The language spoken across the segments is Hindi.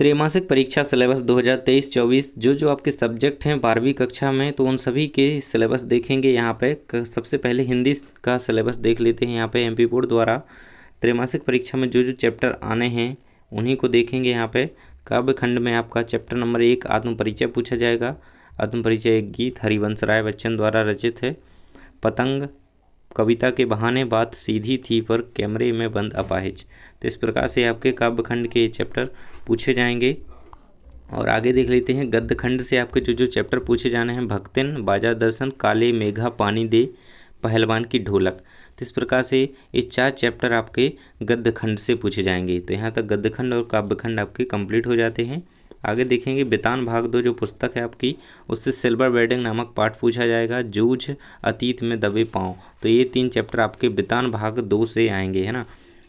त्रैमासिक परीक्षा सिलेबस 2023-24 जो आपके सब्जेक्ट हैं 12वीं कक्षा में, तो उन सभी के सिलेबस देखेंगे यहाँ पे। सबसे पहले हिंदी का सिलेबस देख लेते हैं। यहाँ पे एमपी बोर्ड द्वारा त्रैमासिक परीक्षा में जो चैप्टर आने हैं उन्हीं को देखेंगे। यहाँ पे काव्य खंड में आपका चैप्टर नंबर 1 आत्म परिचय पूछा जाएगा। आत्म परिचय एक गीत हरिवंश राय बच्चन द्वारा रचित है। पतंग कविता के बहाने बात सीधी थी पर कैमरे में बंद अपाहिज। तो इस प्रकार से आपके काव्य खंड के चैप्टर पूछे जाएंगे। और आगे देख लेते हैं गद्य खंड से आपके जो चैप्टर पूछे जाने हैं। भक्तिन, बाजा दर्शन, काले मेघा पानी दे, पहलवान की ढोलक। तो इस प्रकार से ये 4 चैप्टर आपके गद्य खंड से पूछे जाएंगे। तो यहाँ तक गद्य खंड और काव्य खंड आपके कंप्लीट हो जाते हैं। आगे देखेंगे बितान भाग 2 जो पुस्तक है आपकी, उससे सिल्वर वेडिंग नामक पाठ पूछा जाएगा। जूझ अतीत में दबे पाँव। तो ये 3 चैप्टर आपके बितान भाग 2 से आएंगे, है ना।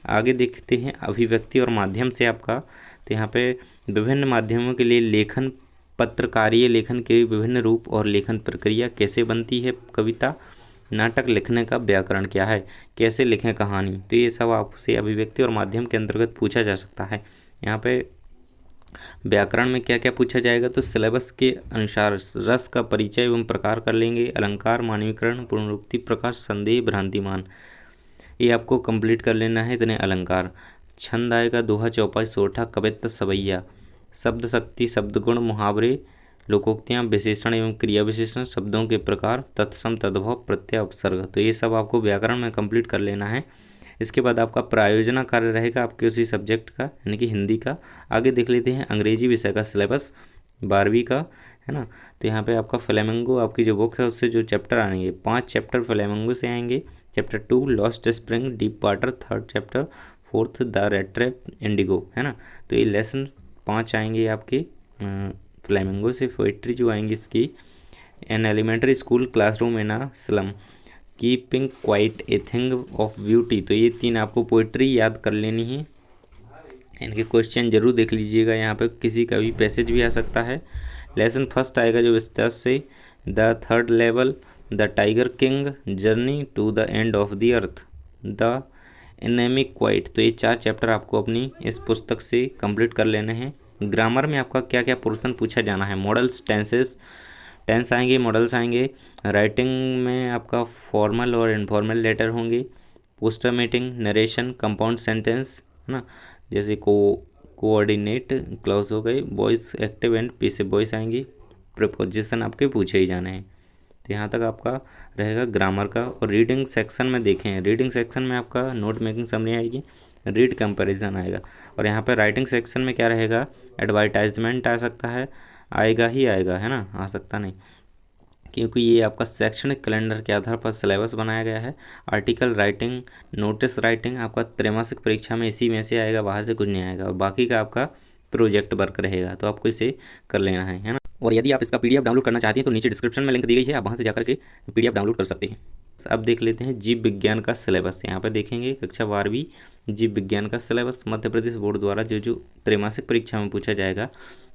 आगे देखते हैं अभिव्यक्ति और माध्यम से आपका। तो यहाँ पे विभिन्न माध्यमों के लिए लेखन, पत्रकारीय लेखन के विभिन्न रूप और लेखन प्रक्रिया, कैसे बनती है कविता, नाटक लिखने का व्याकरण क्या है, कैसे लिखें कहानी। तो ये सब आपसे अभिव्यक्ति और माध्यम के अंतर्गत पूछा जा सकता है। यहाँ पे व्याकरण में क्या क्या पूछा जाएगा, तो सिलेबस के अनुसार रस का परिचय एवं प्रकार कर लेंगे। अलंकार, मानवीकरण, पुनरुक्ति, प्रकाश, संदेह, भ्रांतिमान, ये आपको कंप्लीट कर लेना है। इतने अलंकार। छंद आएगा दोहा, चौपाई, सोठा, कवित्त, सवैया। शब्द शक्ति, शब्दगुण, मुहावरे, लोकोक्तियाँ, विशेषण एवं क्रिया विशेषण, शब्दों के प्रकार, तत्सम, तद्भव, प्रत्यय, उपसर्ग। तो ये सब आपको व्याकरण में कंप्लीट कर लेना है। इसके बाद आपका प्रायोजना कार्य रहेगा आपके उसी सब्जेक्ट का, यानी कि हिंदी का। आगे देख लेते हैं अंग्रेजी विषय का सिलेबस 12वीं का, है ना। तो यहाँ पे आपका फ्लेमिंगो आपकी जो बुक है उससे जो चैप्टर आएंगे, 5 चैप्टर फ्लेमिंगो से आएंगे। Chapter 2 lost spring, deep water, 3rd chapter, 4th the red trap, Indigo, है ना। तो ये लेसन 5 आएंगे आपके फ्लेमिंगो से। पोइट्री जो आएंगी इसकी, an elementary school classroom in a slum, keeping quiet a thing of beauty. तो ये 3 आपको पोइट्री याद कर लेनी है। इनके क्वेश्चन जरूर देख लीजिएगा, यहाँ पे किसी का भी पैसेज भी आ सकता है। लेसन 1 आएगा जो विस्तार से, the 3rd level, the tiger king, journey to the end of the earth, the enemy क्वाइट। तो ये 4 चैप्टर आपको अपनी इस पुस्तक से कंप्लीट कर लेने हैं। ग्रामर में आपका क्या क्या पोर्शन पूछा जाना है, मॉडल्स, टेंस आएंगे, मॉडल्स आएंगे। राइटिंग में आपका फॉर्मल और इनफॉर्मल लेटर होंगे। Poster meeting, narration, compound sentence, है ना, जैसे कोऑर्डिनेट क्लॉज हो गए, voice active and passive voice आएंगी। प्रीपोजिशन आपके पूछे ही जाने हैं। तो यहाँ तक आपका रहेगा ग्रामर का। और रीडिंग सेक्शन में देखें, रीडिंग सेक्शन में आपका नोट मेकिंग समरी आएगी, रीड कंपैरिजन आएगा। और यहाँ पर राइटिंग सेक्शन में क्या रहेगा, एडवर्टाइजमेंट आ सकता है, आएगा ही आएगा, है ना, आ सकता नहीं, क्योंकि ये आपका शैक्षणिक कैलेंडर के आधार पर सिलेबस बनाया गया है। आर्टिकल राइटिंग, नोटिस राइटिंग आपका त्रैमासिक परीक्षा में इसी में से आएगा, बाहर से कुछ नहीं आएगा। और बाकी का आपका प्रोजेक्ट वर्क रहेगा, तो आपको इसे कर लेना है ना। और यदि आप इसका PDF डाउनलोड करना चाहते हैं तो नीचे डिस्क्रिप्शन में लिंक दी गई है, आप वहाँ से जाकर के PDF डाउनलोड कर सकते हैं। अब देख लेते हैं जीव विज्ञान का सिलेबस। यहाँ पर देखेंगे कक्षा 12वीं जीव विज्ञान का सिलेबस मध्य प्रदेश बोर्ड द्वारा जो त्रैमासिक परीक्षा में पूछा जाएगा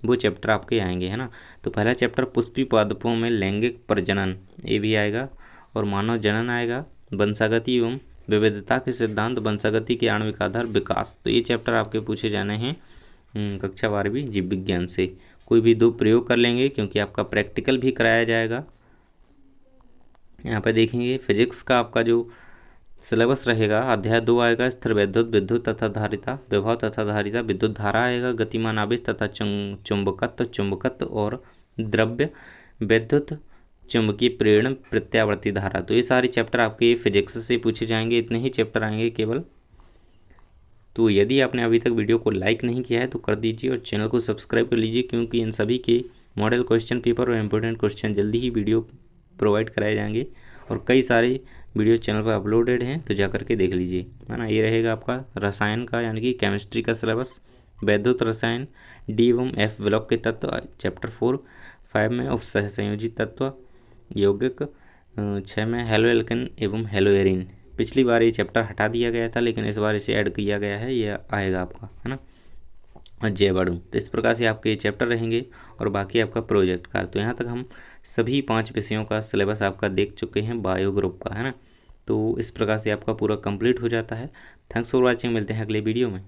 वो चैप्टर आपके आएंगे, है ना। तो पहला चैप्टर पुष्पी पादपों में लैंगिक प्रजनन, ये भी आएगा। और मानव जनन आएगा। वंशागति एवं विविधता के सिद्धांत, वंशागति के आणविक आधार, विकास। तो ये चैप्टर आपके पूछे जाने हैं कक्षा 12वीं जीव विज्ञान से। कोई भी 2 प्रयोग कर लेंगे क्योंकि आपका प्रैक्टिकल भी कराया जाएगा। यहाँ पे देखेंगे फिजिक्स का आपका जो सिलेबस रहेगा, अध्याय 2 आएगा स्थिर विद्युत, विद्युत तथा धारिता, विभव तथा धारिता, विद्युत धारा आएगा, गतिमान आवेश तथा चुंबकत्व और द्रव्य, विद्युत चुंबकीय प्रेरण, प्रत्यावर्ती धारा। तो ये सारे चैप्टर आपके फिजिक्स से पूछे जाएंगे। इतने ही चैप्टर आएंगे केवल। तो यदि आपने अभी तक वीडियो को लाइक नहीं किया है तो कर दीजिए और चैनल को सब्सक्राइब कर लीजिए, क्योंकि इन सभी के मॉडल क्वेश्चन पेपर और इम्पोर्टेंट क्वेश्चन जल्दी ही वीडियो प्रोवाइड कराए जाएंगे। और कई सारे वीडियो चैनल पर अपलोडेड हैं, तो जा करके देख लीजिए, है ना। ये रहेगा आपका रसायन का, यानी कि केमिस्ट्री का सिलेबस। वैद्युत रसायन, D एवं F ब्लॉक के तत्व, चैप्टर 4। 5 में उपसहसंयोजी तत्व, यौगिक। 6 में हेलो एल्केन एवं हेलो एरीन। पिछली बार ये चैप्टर हटा दिया गया था, लेकिन इस बार इसे ऐड किया गया है, ये आएगा आपका, है ना। और जैवाणु। तो इस प्रकार से आपके ये चैप्टर रहेंगे और बाकी आपका प्रोजेक्ट का। तो यहाँ तक हम सभी 5 विषयों का सिलेबस आपका देख चुके हैं बायो ग्रुप का, है ना। तो इस प्रकार से आपका पूरा कंप्लीट हो जाता है। थैंक्स फॉर वॉचिंग, मिलते हैं अगले वीडियो में।